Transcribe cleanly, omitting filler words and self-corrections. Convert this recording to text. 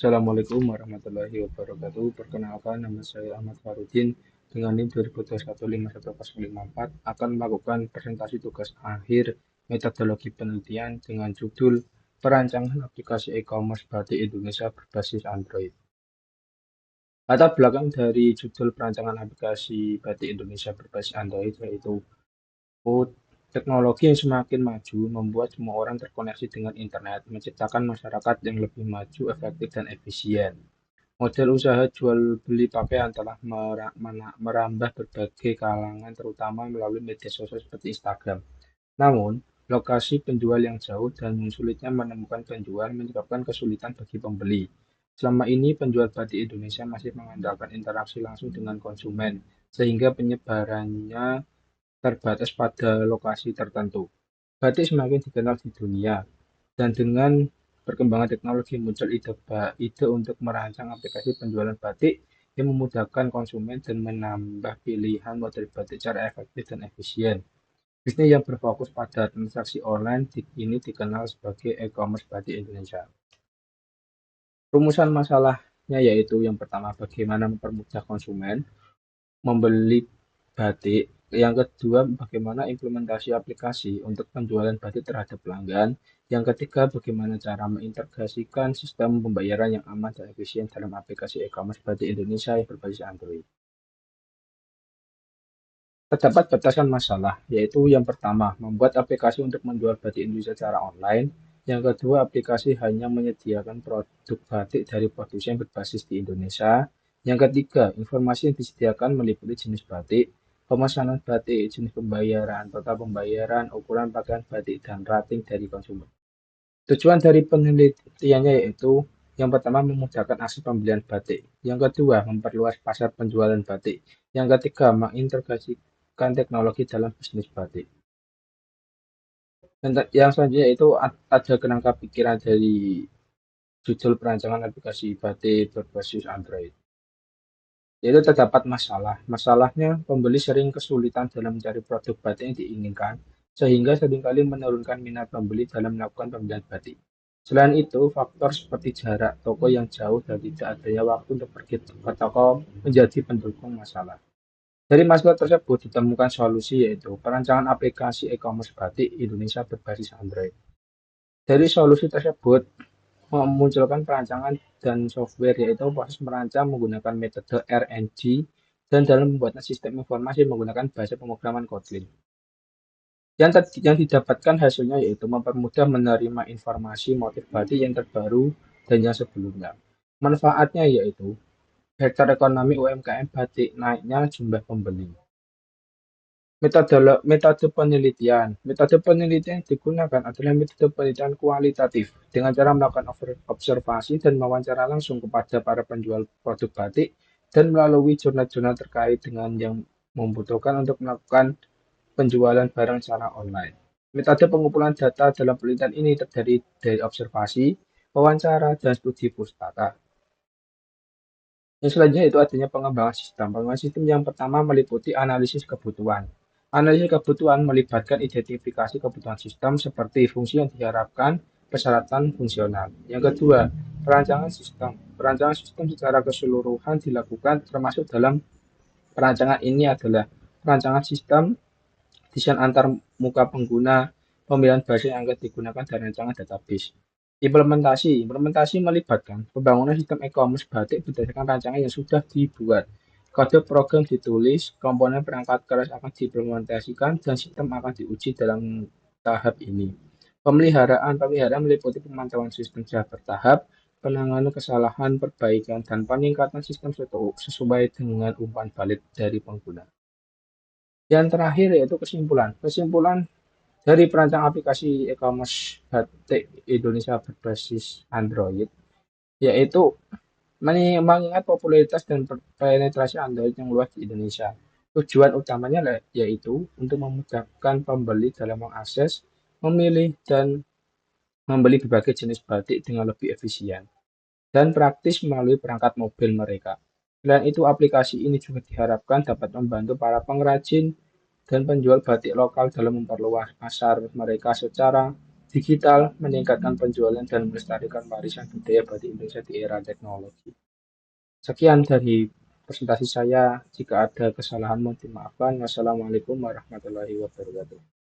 Assalamualaikum warahmatullahi wabarakatuh. Perkenalkan, nama saya Ahmad Farudin dengan NIM 2021 51054 akan melakukan presentasi tugas akhir metodologi penelitian dengan judul Perancangan Aplikasi E-commerce Batik Indonesia berbasis Android. Latar belakang dari judul perancangan aplikasi Batik Indonesia berbasis Android yaitu teknologi yang semakin maju membuat semua orang terkoneksi dengan internet, menciptakan masyarakat yang lebih maju, efektif, dan efisien. Model usaha jual beli pakaian telah merambah berbagai kalangan, terutama melalui media sosial seperti Instagram. Namun, lokasi penjual yang jauh dan sulitnya menemukan penjual menyebabkan kesulitan bagi pembeli. Selama ini, penjual batik Indonesia masih mengandalkan interaksi langsung dengan konsumen, sehingga penyebarannya terbatas pada lokasi tertentu. Batik semakin dikenal di dunia, dan dengan perkembangan teknologi muncul ide untuk merancang aplikasi penjualan batik yang memudahkan konsumen dan menambah pilihan model batik secara efektif dan efisien. Bisnis yang berfokus pada transaksi online ini dikenal sebagai e-commerce batik Indonesia. Rumusan masalahnya yaitu yang pertama, bagaimana mempermudah konsumen membeli batik. Yang kedua, bagaimana implementasi aplikasi untuk penjualan batik terhadap pelanggan. Yang ketiga, bagaimana cara mengintegrasikan sistem pembayaran yang aman dan efisien dalam aplikasi e-commerce batik Indonesia yang berbasis Android. Terdapat batasan masalah, yaitu yang pertama, membuat aplikasi untuk menjual batik Indonesia secara online. Yang kedua, aplikasi hanya menyediakan produk batik dari produsen berbasis di Indonesia. Yang ketiga, informasi yang disediakan meliputi jenis batik, pemesanan batik, jenis pembayaran, total pembayaran, ukuran pakaian batik, dan rating dari konsumen. Tujuan dari penelitiannya yaitu yang pertama memudahkan akses pembelian batik, yang kedua memperluas pasar penjualan batik, yang ketiga mengintegrasikan teknologi dalam bisnis batik. Dan yang selanjutnya itu ada kerangka pikiran dari judul perancangan aplikasi batik berbasis Android. Yaitu terdapat masalah. Masalahnya pembeli sering kesulitan dalam mencari produk batik yang diinginkan, sehingga seringkali menurunkan minat pembeli dalam melakukan pembelian batik. Selain itu, faktor seperti jarak toko yang jauh dan tidak adanya waktu untuk pergi ke toko menjadi pendukung masalah. Dari masalah tersebut ditemukan solusi yaitu perancangan aplikasi e-commerce batik Indonesia berbasis Android. Dari solusi tersebut memunculkan perancangan dan software yaitu proses merancang menggunakan metode RNG dan dalam pembuatan sistem informasi menggunakan bahasa pemrograman Kotlin. Yang didapatkan hasilnya yaitu mempermudah menerima informasi motif batik yang terbaru dan yang sebelumnya. Manfaatnya yaitu sektor ekonomi UMKM batik naiknya jumlah pembeli. Metode penelitian. Metode penelitian yang digunakan adalah metode penelitian kualitatif dengan cara melakukan observasi dan wawancara langsung kepada para penjual produk batik dan melalui jurnal-jurnal terkait dengan yang membutuhkan untuk melakukan penjualan barang secara online. Metode pengumpulan data dalam penelitian ini terdiri dari observasi, wawancara, dan studi pustaka. Yang selanjutnya itu adanya pengembangan sistem. Pengembangan sistem yang pertama meliputi analisis kebutuhan. Analisis kebutuhan melibatkan identifikasi kebutuhan sistem seperti fungsi yang diharapkan, persyaratan fungsional. Yang kedua, perancangan sistem. Perancangan sistem secara keseluruhan dilakukan termasuk dalam perancangan ini adalah perancangan sistem, desain antar muka pengguna, pemilihan bahasa yang akan digunakan dan rancangan database. Implementasi melibatkan pembangunan sistem e-commerce batik berdasarkan rancangan yang sudah dibuat. Kode program ditulis, komponen perangkat keras akan diimplementasikan, dan sistem akan diuji dalam tahap ini. Pemeliharaan meliputi pemantauan sistem secara bertahap, penanganan kesalahan, perbaikan, dan peningkatan sistem sesuai dengan umpan balik dari pengguna. Yang terakhir yaitu kesimpulan. Kesimpulan dari perancang aplikasi e-commerce batik Indonesia berbasis Android, yaitu mengingat popularitas dan penetrasi Android yang luas di Indonesia. Tujuan utamanya yaitu untuk memudahkan pembeli dalam mengakses, memilih, dan membeli berbagai jenis batik dengan lebih efisien dan praktis melalui perangkat mobil mereka. Selain itu, aplikasi ini juga diharapkan dapat membantu para pengrajin dan penjual batik lokal dalam memperluas pasar mereka secara digital, meningkatkan penjualan dan melestarikan warisan budaya batik Indonesia di era teknologi. Sekian dari presentasi saya. Jika ada kesalahan mohon dimaafkan. Wassalamualaikum warahmatullahi wabarakatuh.